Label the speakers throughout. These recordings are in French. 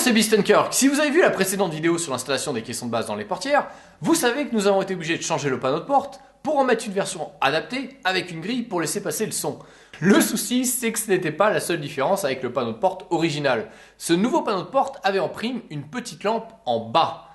Speaker 1: c'est Beastenkerk. Si vous avez vu la précédente vidéo sur l'installation des caissons de base dans les portières, vous savez que nous avons été obligés de changer le panneau de porte pour en mettre une version adaptée avec une grille pour laisser passer le son. Le souci, c'est que ce n'était pas la seule différence avec le panneau de porte original. Ce nouveau panneau de porte avait en prime une petite lampe en bas.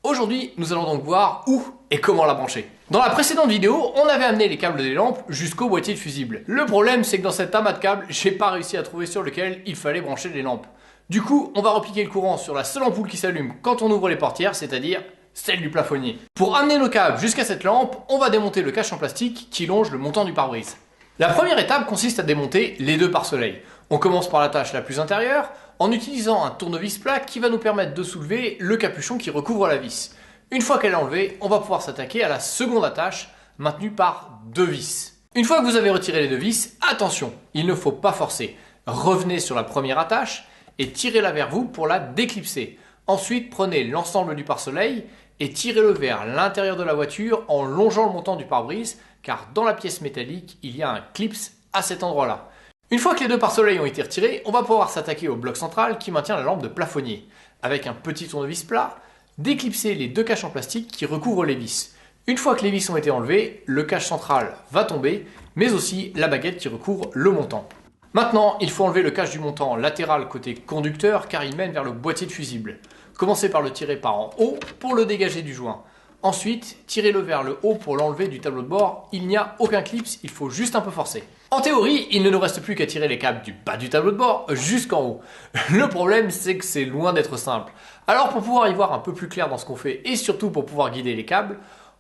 Speaker 1: Aujourd'hui, nous allons donc voir où et comment la brancher. Dans la précédente vidéo, on avait amené les câbles des lampes jusqu'au boîtier de fusible. Le problème, c'est que dans cet amas de câbles, j'ai pas réussi à trouver sur lequel il fallait brancher les lampes. Du coup, on va repliquer le courant sur la seule ampoule qui s'allume quand on ouvre les portières, c'est-à-dire celle du plafonnier. Pour amener nos câbles jusqu'à cette lampe, on va démonter le cache en plastique qui longe le montant du pare-brise. La première étape consiste à démonter les deux pare-soleils. On commence par la tâche la plus intérieure, en utilisant un tournevis plat qui va nous permettre de soulever le capuchon qui recouvre la vis. Une fois qu'elle est enlevée, on va pouvoir s'attaquer à la seconde attache, maintenue par deux vis. Une fois que vous avez retiré les deux vis, attention, il ne faut pas forcer. Revenez sur la première attache et tirez-la vers vous pour la déclipser. Ensuite, prenez l'ensemble du pare-soleil et tirez-le vers l'intérieur de la voiture en longeant le montant du pare-brise, car dans la pièce métallique, il y a un clips à cet endroit-là. Une fois que les deux pare-soleils ont été retirés, on va pouvoir s'attaquer au bloc central qui maintient la lampe de plafonnier. Avec un petit tournevis plat, déclipser les deux caches en plastique qui recouvrent les vis. Une fois que les vis ont été enlevées, le cache central va tomber, mais aussi la baguette qui recouvre le montant. Maintenant, il faut enlever le cache du montant latéral côté conducteur car il mène vers le boîtier de fusible. Commencez par le tirer par en haut pour le dégager du joint. Ensuite, tirez-le vers le haut pour l'enlever du tableau de bord. Il n'y a aucun clips, il faut juste un peu forcer. En théorie, il ne nous reste plus qu'à tirer les câbles du bas du tableau de bord jusqu'en haut. Le problème, c'est que c'est loin d'être simple. Alors pour pouvoir y voir un peu plus clair dans ce qu'on fait et surtout pour pouvoir guider les câbles,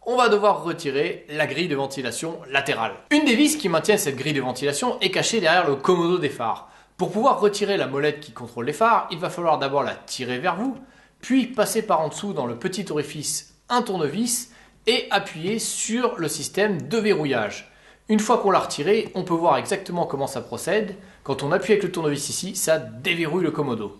Speaker 1: on va devoir retirer la grille de ventilation latérale. Une des vis qui maintient cette grille de ventilation est cachée derrière le commodo des phares. Pour pouvoir retirer la molette qui contrôle les phares, il va falloir d'abord la tirer vers vous, puis passer par en dessous dans le petit orifice un tournevis et appuyer sur le système de verrouillage. Une fois qu'on l'a retiré, on peut voir exactement comment ça procède. Quand on appuie avec le tournevis ici, ça déverrouille le commodo.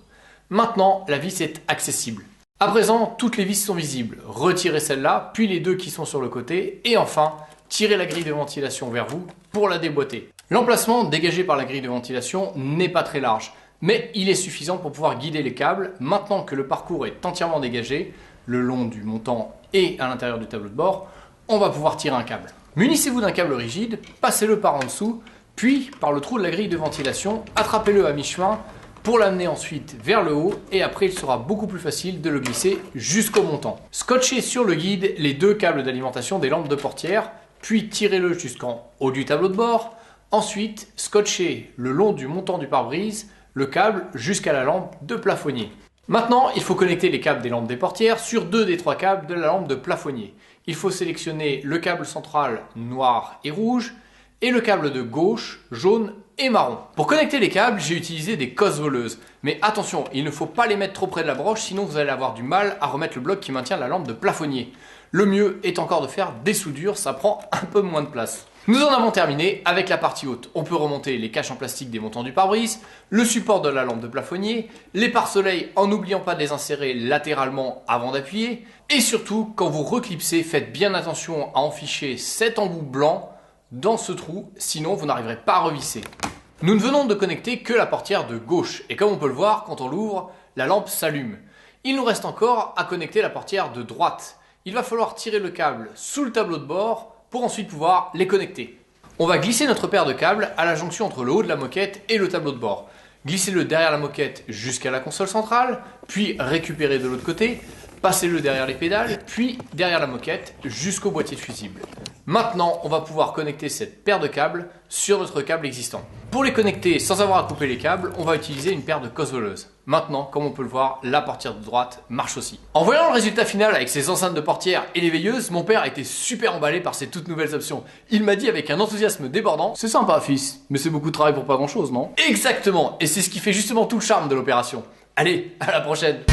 Speaker 1: Maintenant, la vis est accessible. À présent, toutes les vis sont visibles. Retirez celle-là, puis les deux qui sont sur le côté, et enfin, tirez la grille de ventilation vers vous pour la déboîter. L'emplacement dégagé par la grille de ventilation n'est pas très large, mais il est suffisant pour pouvoir guider les câbles. Maintenant que le parcours est entièrement dégagé, le long du montant et à l'intérieur du tableau de bord, on va pouvoir tirer un câble. Munissez-vous d'un câble rigide, passez-le par en dessous, puis par le trou de la grille de ventilation, attrapez-le à mi-chemin pour l'amener ensuite vers le haut et après il sera beaucoup plus facile de le glisser jusqu'au montant. Scotchez sur le guide les deux câbles d'alimentation des lampes de portière, puis tirez-le jusqu'en haut du tableau de bord. Ensuite, scotchez le long du montant du pare-brise le câble jusqu'à la lampe de plafonnier. Maintenant, il faut connecter les câbles des lampes des portières sur deux des trois câbles de la lampe de plafonnier. Il faut sélectionner le câble central noir et rouge et le câble de gauche jaune et marron. Pour connecter les câbles, j'ai utilisé des cosses voleuses. Mais attention, il ne faut pas les mettre trop près de la broche, sinon vous allez avoir du mal à remettre le bloc qui maintient la lampe de plafonnier. Le mieux est encore de faire des soudures, ça prend un peu moins de place. Nous en avons terminé avec la partie haute. On peut remonter les caches en plastique des montants du pare-brise, le support de la lampe de plafonnier, les pare-soleils en n'oubliant pas de les insérer latéralement avant d'appuyer. Et surtout, quand vous reclipsez, faites bien attention à enficher cet embout blanc dans ce trou, sinon vous n'arriverez pas à revisser. Nous ne venons de connecter que la portière de gauche et comme on peut le voir, quand on l'ouvre, la lampe s'allume. Il nous reste encore à connecter la portière de droite. Il va falloir tirer le câble sous le tableau de bord pour ensuite pouvoir les connecter. On va glisser notre paire de câbles à la jonction entre le haut de la moquette et le tableau de bord. Glissez-le derrière la moquette jusqu'à la console centrale, puis récupérez de l'autre côté, passez-le derrière les pédales, puis derrière la moquette jusqu'au boîtier de fusible. Maintenant, on va pouvoir connecter cette paire de câbles sur notre câble existant. Pour les connecter sans avoir à couper les câbles, on va utiliser une paire de cosses voleuses. Maintenant, comme on peut le voir, la portière de droite marche aussi. En voyant le résultat final avec ses enceintes de portière et les veilleuses, mon père a été super emballé par ces toutes nouvelles options. Il m'a dit avec un enthousiasme débordant: "C'est sympa fils, mais c'est beaucoup de travail pour pas grand chose, non?" Exactement, et c'est ce qui fait justement tout le charme de l'opération. Allez, à la prochaine.